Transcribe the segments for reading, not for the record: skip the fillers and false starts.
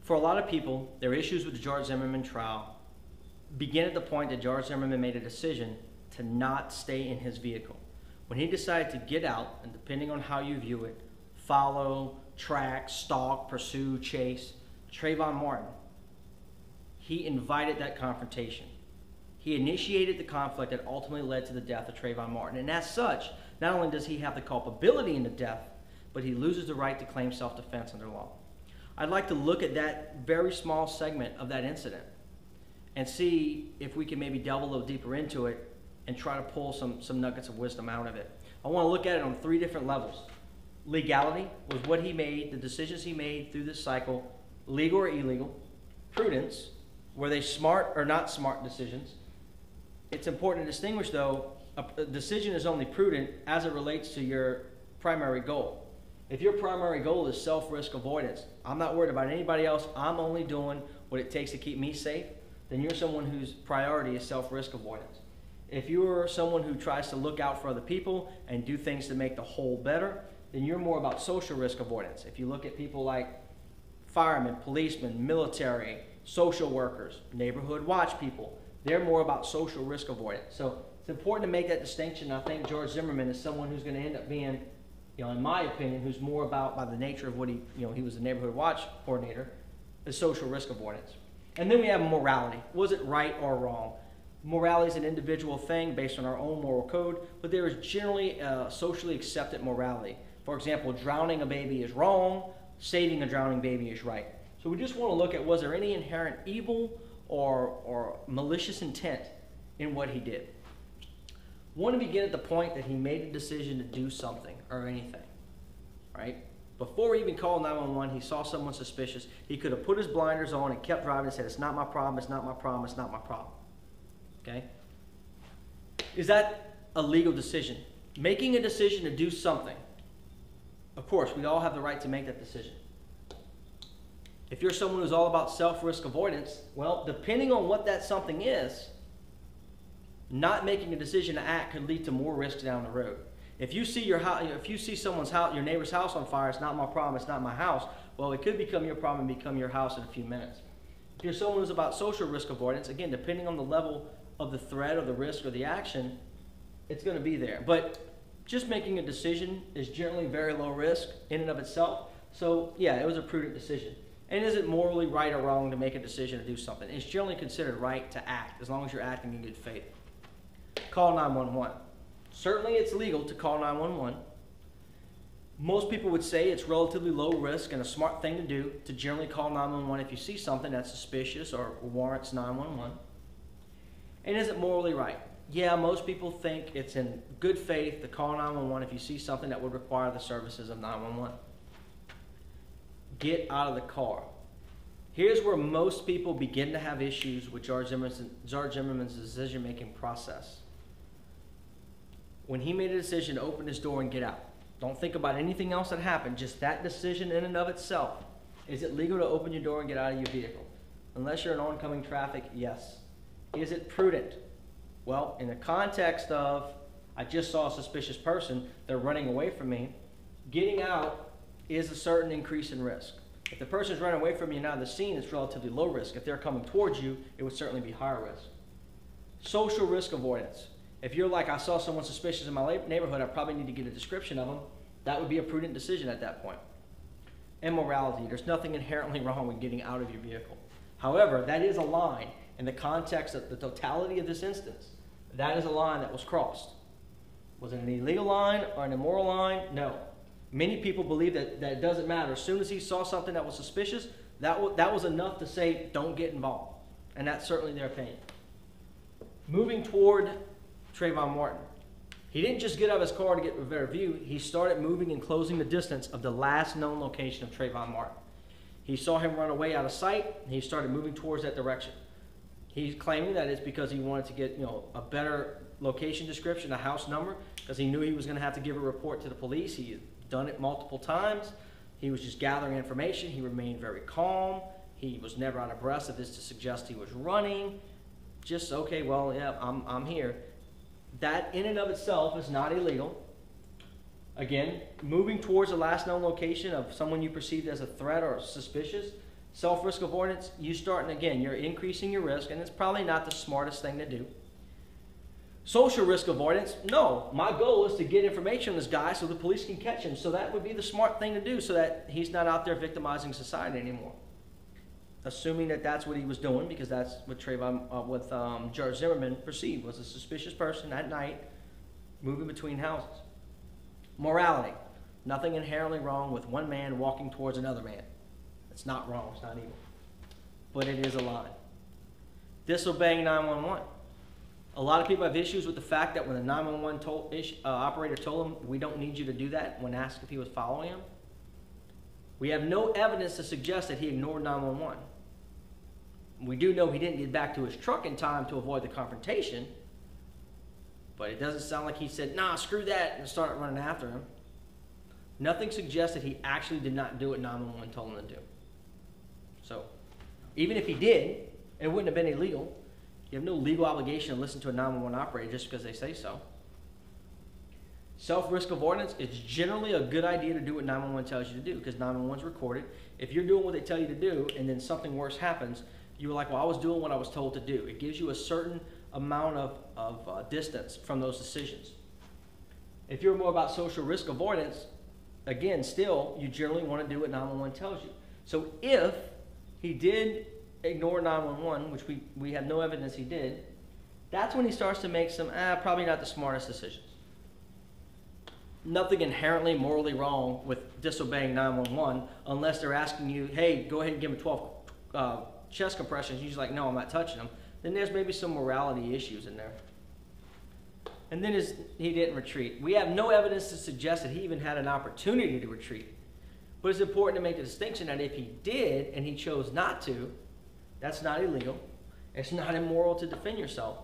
For a lot of people, their issues with the George Zimmerman trial begin at the point that George Zimmerman made a decision to not stay in his vehicle. When he decided to get out, and depending on how you view it, follow, track, stalk, pursue, chase Trayvon Martin, he invited that confrontation. He initiated the conflict that ultimately led to the death of Trayvon Martin. And as such, not only does he have the culpability in the death, but he loses the right to claim self-defense under law. I'd like to look at that very small segment of that incident and see if we can maybe delve a little deeper into it and try to pull some nuggets of wisdom out of it. I want to look at it on 3 different levels. Legality was what he made, the decisions he made through this cycle, legal or illegal. Prudence, were they smart or not smart decisions? It's important to distinguish, though, a decision is only prudent as it relates to your primary goal. If your primary goal is self-risk avoidance, I'm not worried about anybody else, I'm only doing what it takes to keep me safe, then you're someone whose priority is self-risk avoidance. If you're someone who tries to look out for other people and do things to make the whole better, then you're more about social risk avoidance. If you look at people like firemen, policemen, military, social workers, neighborhood watch people, they're more about social risk avoidance. So it's important to make that distinction. I think George Zimmerman is someone who's going to end up being, in my opinion, who's more about, by the nature of what he was a neighborhood watch coordinator, is social risk avoidance. And then we have morality. Was it right or wrong? Morality is an individual thing based on our own moral code, but there is generally a socially accepted morality. For example, drowning a baby is wrong, saving a drowning baby is right. So we just want to look at, was there any inherent evil or malicious intent in what he did? We want to begin at the point that he made a decision to do something or anything, right? Before he even called 911, he saw someone suspicious. He could have put his blinders on and kept driving and said, it's not my problem, it's not my problem, it's not my problem. Okay? Is that a legal decision? Making a decision to do something, of course, we all have the right to make that decision. If you're someone who's all about self-risk avoidance, well, depending on what that something is, not making a decision to act could lead to more risks down the road. If you see someone's house, your neighbor's house on fire, it's not my problem, it's not my house. Well, it could become your problem and become your house in a few minutes. If you're someone who's about social risk avoidance, again, depending on the level of the threat or the risk or the action, it's going to be there. But just making a decision is generally very low risk in and of itself. So yeah, it was a prudent decision. And is it morally right or wrong to make a decision to do something? It's generally considered right to act as long as you're acting in good faith. Call 911. Certainly it's legal to call 911. Most people would say it's relatively low risk and a smart thing to do to generally call 911 if you see something that's suspicious or warrants 911. And is it morally right? Yeah, most people think it's in good faith to call 911 if you see something that would require the services of 911. Get out of the car. Here's where most people begin to have issues with George Zimmerman's decision-making process. When he made a decision to open his door and get out, don't think about anything else that happened, just that decision in and of itself. Is it legal to open your door and get out of your vehicle? Unless you're in oncoming traffic, yes. Is it prudent? Well, in the context of, I just saw a suspicious person, they're running away from me, getting out is a certain increase in risk. If the person's running away from you and out of the scene, it's relatively low risk. If they're coming towards you, it would certainly be higher risk. Social risk avoidance. If you're like, I saw someone suspicious in my neighborhood, I probably need to get a description of them, that would be a prudent decision at that point. And morality. There's nothing inherently wrong with getting out of your vehicle. However, that is a line in the context of the totality of this instance. That is a line that was crossed. Was it an illegal line or an immoral line? No. Many people believe that it doesn't matter. As soon as he saw something that was suspicious, that was enough to say, don't get involved. And that's certainly their opinion. Moving toward Trayvon Martin. He didn't just get out of his car to get a better view. He started moving and closing the distance of the last known location of Trayvon Martin. He saw him run away out of sight, and he started moving towards that direction. He's claiming that it's because he wanted to get a better location description, a house number, because he knew he was going to have to give a report to the police. He had done it multiple times. He was just gathering information. He remained very calm. He was never out of breath of this to suggest he was running. Just, okay, well, yeah, I'm here. That in and of itself is not illegal. Again, moving towards the last known location of someone you perceived as a threat or suspicious, Self-risk avoidance, you're increasing your risk, and it's probably not the smartest thing to do. Social risk avoidance, no, my goal is to get information on this guy so the police can catch him. So that would be the smart thing to do so that he's not out there victimizing society anymore. Assuming that that's what he was doing, because that's what George Zimmerman perceived was a suspicious person at night moving between houses. Morality, nothing inherently wrong with one man walking towards another man. It's not wrong, it's not evil, but it is a lie. Disobeying 911. A lot of people have issues with the fact that when the 911 operator told him, we don't need you to do that, when asked if he was following him. We have no evidence to suggest that he ignored 911. We do know he didn't get back to his truck in time to avoid the confrontation, but it doesn't sound like he said, nah, screw that, and started running after him. Nothing suggests that he actually did not do what 911 told him to do. So, even if he did, it wouldn't have been illegal. You have no legal obligation to listen to a 911 operator just because they say so. Self-risk avoidance, it's generally a good idea to do what 911 tells you to do because 911 is recorded. If you're doing what they tell you to do and then something worse happens, you're like, well, I was doing what I was told to do. It gives you a certain amount of distance from those decisions. If you're more about social risk avoidance, again, still, you generally want to do what 911 tells you. So if he did ignore 911, which we have no evidence he did, that's when he starts to make some, probably not the smartest decisions. Nothing inherently morally wrong with disobeying 911 unless they're asking you, hey, go ahead and give him 12 chest compressions. You're like, no, I'm not touching them. Then there's maybe some morality issues in there. And then he didn't retreat. We have no evidence to suggest that he even had an opportunity to retreat. But it's important to make the distinction that if he did and he chose not to, that's not illegal. It's not immoral to defend yourself.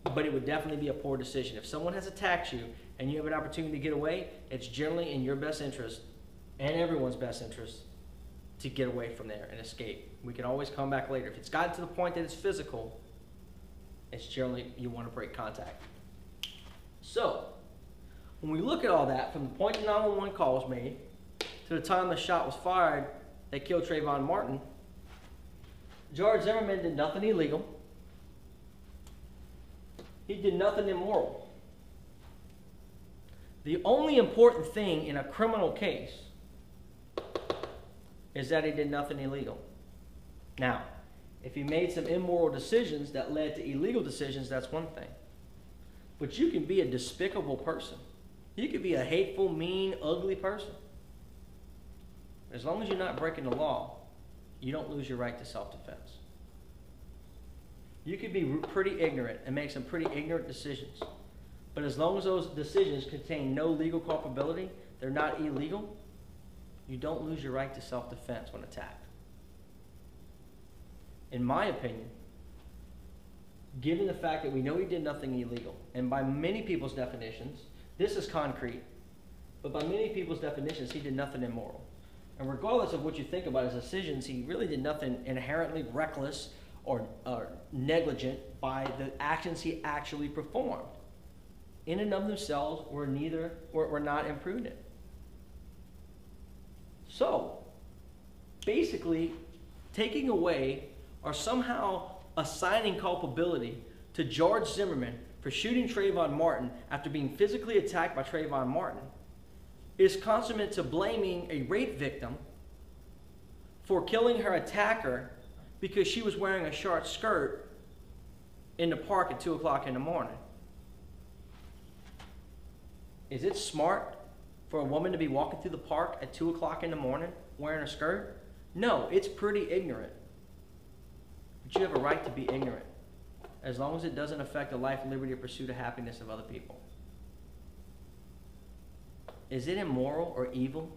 But it would definitely be a poor decision. If someone has attacked you and you have an opportunity to get away, it's generally in your best interest and everyone's best interest to get away from there and escape. We can always come back later. If it's gotten to the point that it's physical, it's generally you want to break contact. So, when we look at all that, from the point the 911 call was made to the time the shot was fired that killed Trayvon Martin, George Zimmerman did nothing illegal. He did nothing immoral. The only important thing in a criminal case is that he did nothing illegal. Now, if he made some immoral decisions that led to illegal decisions, that's one thing. But you can be a despicable person. You could be a hateful, mean, ugly person. As long as you're not breaking the law, you don't lose your right to self-defense. You could be pretty ignorant and make some pretty ignorant decisions. But as long as those decisions contain no legal culpability, they're not illegal, you don't lose your right to self-defense when attacked. In my opinion, given the fact that we know he did nothing illegal, and by many people's definitions, this is concrete, but by many people's definitions, he did nothing immoral. And regardless of what you think about his decisions, he really did nothing inherently reckless or negligent by the actions he actually performed. In and of themselves, were not imprudent. So, basically, taking away or somehow assigning culpability to George Zimmerman for shooting Trayvon Martin after being physically attacked by Trayvon Martin is consummate to blaming a rape victim for killing her attacker because she was wearing a short skirt in the park at 2 o'clock in the morning. Is it smart for a woman to be walking through the park at 2 o'clock in the morning wearing a skirt? No, it's pretty ignorant. But you have a right to be ignorant, as long as it doesn't affect the life, liberty, or pursuit of happiness of other people. Is it immoral or evil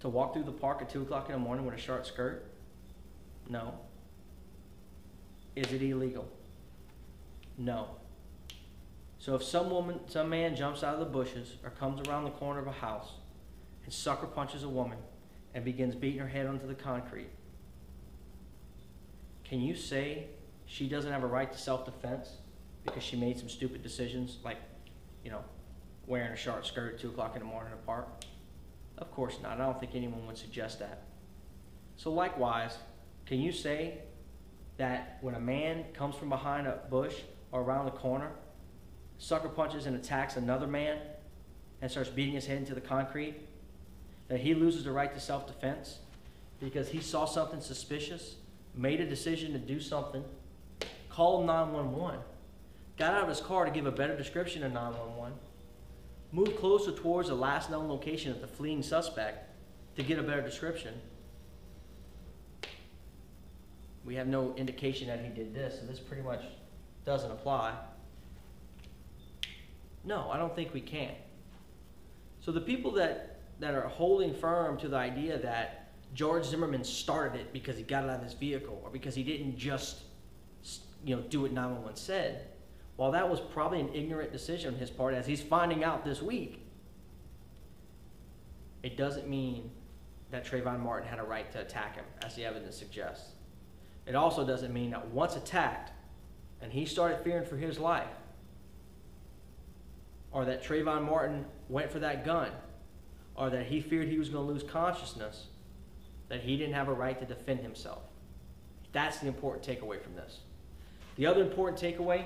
to walk through the park at 2 o'clock in the morning with a short skirt? No. Is it illegal? No. So if some man jumps out of the bushes or comes around the corner of a house and sucker punches a woman and begins beating her head onto the concrete, can you say she doesn't have a right to self-defense because she made some stupid decisions like, wearing a short skirt at 2 o'clock in the morning in a park? Of course not. I don't think anyone would suggest that. So likewise, Can you say that when a man comes from behind a bush or around the corner, sucker punches and attacks another man and starts beating his head into the concrete, that he loses the right to self-defense because he saw something suspicious, made a decision to do something, called 911, got out of his car to give a better description of 911, moved closer towards the last known location of the fleeing suspect to get a better description? We have no indication that he did this, so this pretty much doesn't apply. No, I don't think we can. So the people that are holding firm to the idea that George Zimmerman started it because he got out of his vehicle or because he didn't just do what 911 said, while that was probably an ignorant decision on his part, as he's finding out this week, it doesn't mean that Trayvon Martin had a right to attack him, as the evidence suggests. It also doesn't mean that once attacked and he started fearing for his life, or that Trayvon Martin went for that gun, or that he feared he was going to lose consciousness, that he didn't have a right to defend himself. That's the important takeaway from this. The other important takeaway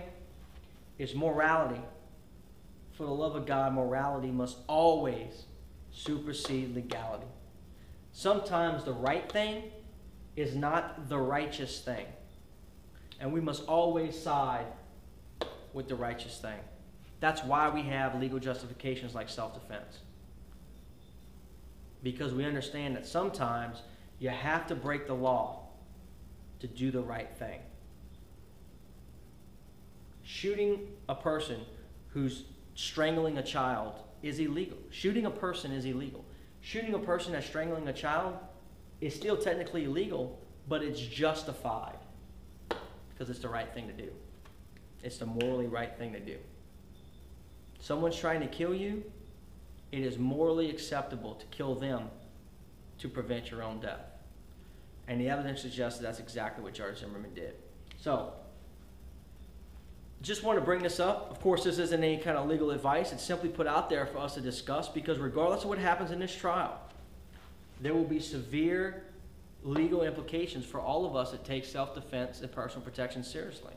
is morality. For the love of God, morality must always supersede legality. Sometimes the right thing is not the righteous thing, and we must always side with the righteous thing. That's why we have legal justifications like self-defense, because we understand that sometimes you have to break the law to do the right thing. Shooting a person who's strangling a child is illegal. Shooting a person is illegal. Shooting a person that's strangling a child is still technically illegal, but it's justified because it's the right thing to do. It's the morally right thing to do. Someone's trying to kill you, it is morally acceptable to kill them to prevent your own death. And the evidence suggests that's exactly what George Zimmerman did. So, just want to bring this up. Of course, this isn't any kind of legal advice. It's simply put out there for us to discuss, because regardless of what happens in this trial, there will be severe legal implications for all of us that take self-defense and personal protection seriously.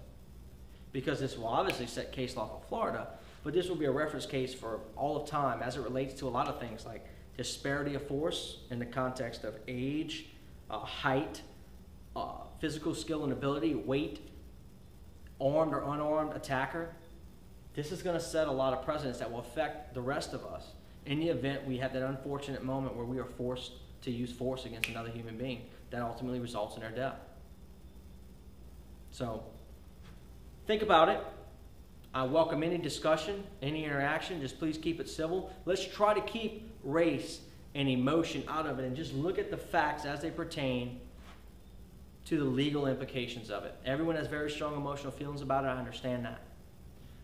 Because this will obviously set case law for Florida, but this will be a reference case for all of time as it relates to a lot of things like disparity of force in the context of age, height, physical skill and ability, weight, armed or unarmed attacker. This is going to set a lot of precedents that will affect the rest of us in the event we have that unfortunate moment where we are forced to use force against another human being that ultimately results in their death. So, think about it. I welcome any discussion, any interaction. Just please keep it civil. Let's try to keep race and emotion out of it and just look at the facts as they pertain to the legal implications of it. Everyone has very strong emotional feelings about it. I understand that.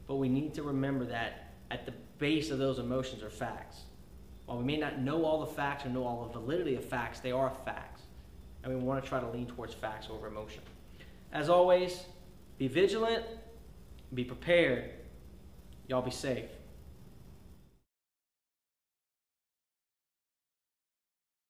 But we need to remember that at the base of those emotions are facts. While we may not know all the facts or know all the validity of facts, they are facts. And we want to try to lean towards facts over emotion. As always, be vigilant, be prepared. Y'all be safe.